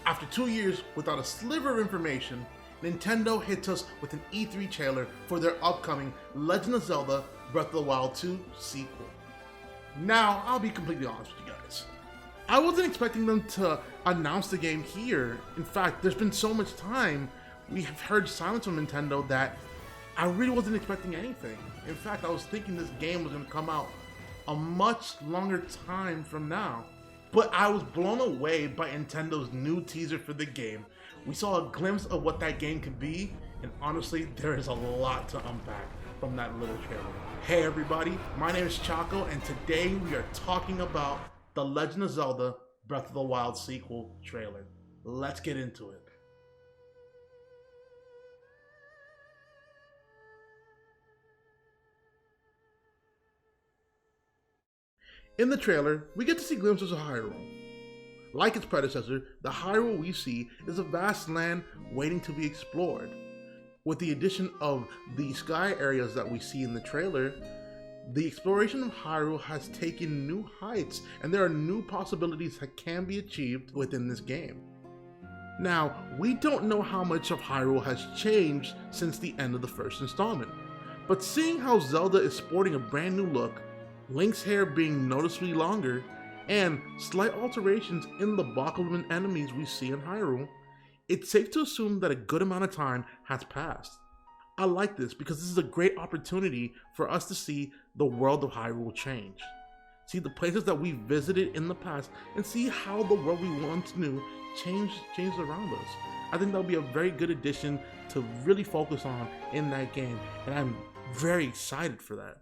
After 2 years without a sliver of information, Nintendo hits us with an E3 trailer for their upcoming Legend of Zelda Breath of the Wild 2 sequel. Now, I'll be completely honest with you guys. I wasn't expecting them to announce the game here. In fact, there's been so much time we have heard silence from Nintendo that I really wasn't expecting anything. In fact, I was thinking this game was going to come out a much longer time from now. But I was blown away by Nintendo's new teaser for the game. We saw a glimpse of what that game could be, and honestly, there is a lot to unpack from that little trailer. Hey everybody, my name is Chaco, and today we are talking about the Legend of Zelda Breath of the Wild sequel trailer. Let's get into it. In the trailer, we get to see glimpses of Hyrule. Like its predecessor, the Hyrule we see is a vast land waiting to be explored. With the addition of the sky areas that we see in the trailer, the exploration of Hyrule has taken new heights, and there are new possibilities that can be achieved within this game. Now, we don't know how much of Hyrule has changed since the end of the first installment, but seeing how Zelda is sporting a brand new look, Link's hair being noticeably longer, and slight alterations in the bogglement enemies we see in Hyrule, it's safe to assume that a good amount of time has passed. I like this because this is a great opportunity for us to see the world of Hyrule change. See the places that we visited in the past and see how the world we once knew changed around us. I think that'll be a very good addition to really focus on in that game, and I'm very excited for that.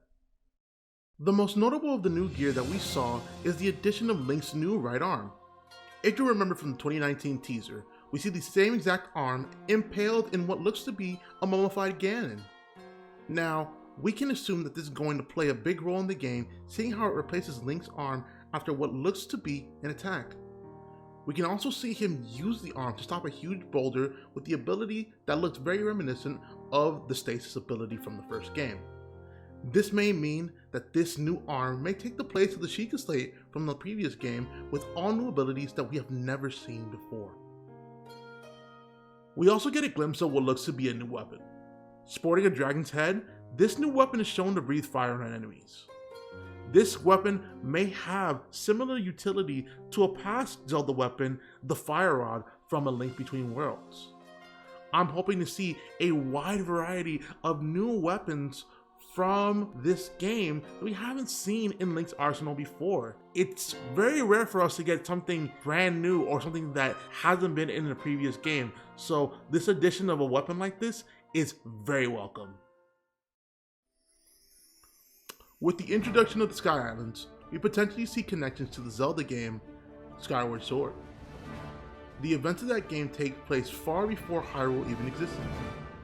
The most notable of the new gear that we saw is the addition of Link's new right arm. If you remember from the 2019 teaser, we see the same exact arm impaled in what looks to be a mummified Ganon. Now, we can assume that this is going to play a big role in the game, seeing how it replaces Link's arm after what looks to be an attack. We can also see him use the arm to stop a huge boulder with the ability that looks very reminiscent of the stasis ability from the first game. This may mean that this new arm may take the place of the Sheikah Slate from the previous game with all new abilities that we have never seen before. We also get a glimpse of what looks to be a new weapon. Sporting a dragon's head, this new weapon is shown to breathe fire on enemies. This weapon may have similar utility to a past Zelda weapon, the Fire Rod from A Link Between Worlds. I'm hoping to see a wide variety of new weapons from this game that we haven't seen in Link's arsenal before. It's very rare for us to get something brand new or something that hasn't been in the previous game, so this addition of a weapon like this is very welcome. With the introduction of the Sky Islands, we potentially see connections to the Zelda game Skyward Sword. The events of that game take place far before Hyrule even existed,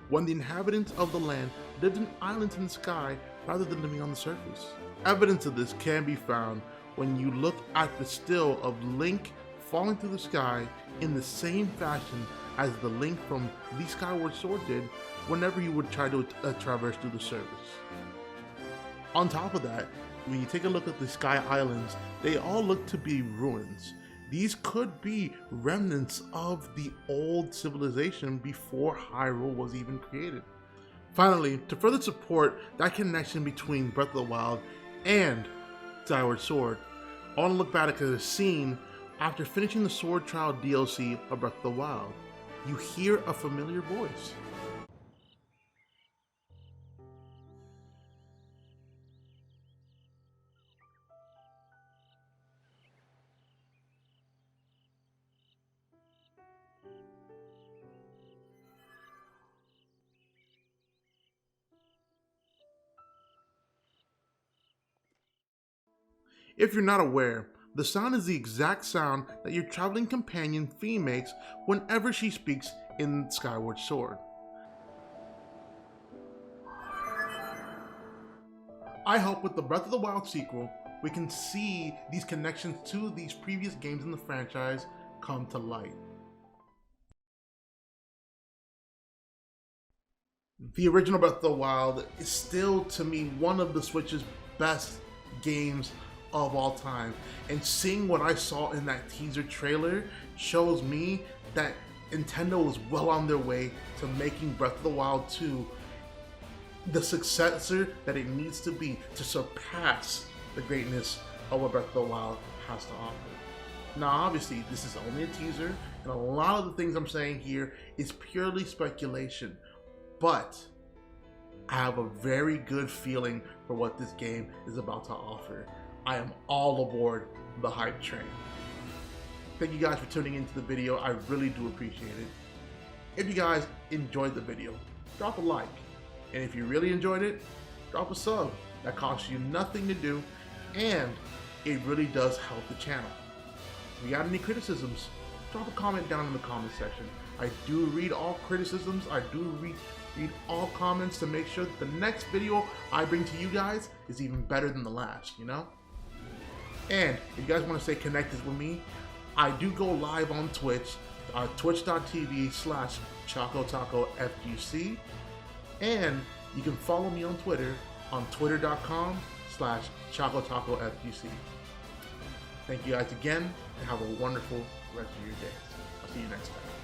when the inhabitants of the land lived in islands in the sky rather than living on the surface. Evidence of this can be found when you look at the still of Link falling through the sky in the same fashion as the Link from the Skyward Sword did whenever he would try to traverse through the surface. On top of that, when you take a look at the Sky Islands, they all look to be ruins. These could be remnants of the old civilization before Hyrule was even created. Finally, to further support that connection between Breath of the Wild and Skyward Sword, I want to look back at a scene after finishing the Sword Trial DLC of Breath of the Wild. You hear a familiar voice. If you're not aware, the sound is the exact sound that your traveling companion Fi makes whenever she speaks in Skyward Sword. I hope with the Breath of the Wild sequel, we can see these connections to these previous games in the franchise come to light. The original Breath of the Wild is still, to me, one of the Switch's best games of all time, and seeing what I saw in that teaser trailer shows me that Nintendo is well on their way to making Breath of the Wild 2 the successor that it needs to be to surpass the greatness of what Breath of the Wild has to offer. Now, obviously, this is only a teaser, and a lot of the things I'm saying here is purely speculation, but I have a very good feeling for what this game is about to offer. I am all aboard the hype train. Thank you guys for tuning into the video. I really do appreciate it. If you guys enjoyed the video, drop a like. And if you really enjoyed it, drop a sub. That costs you nothing to do, and it really does help the channel. If you got any criticisms, drop a comment down in the comment section. I do read all criticisms. I do read all comments to make sure that the next video I bring to you guys is even better than the last, you know? And if you guys want to stay connected with me, I do go live on Twitch, twitch.tv/ChocoTacoFGC. And you can follow me on Twitter on twitter.com/ChocoTacoFGC. Thank you guys again, and have a wonderful rest of your day. I'll see you next time.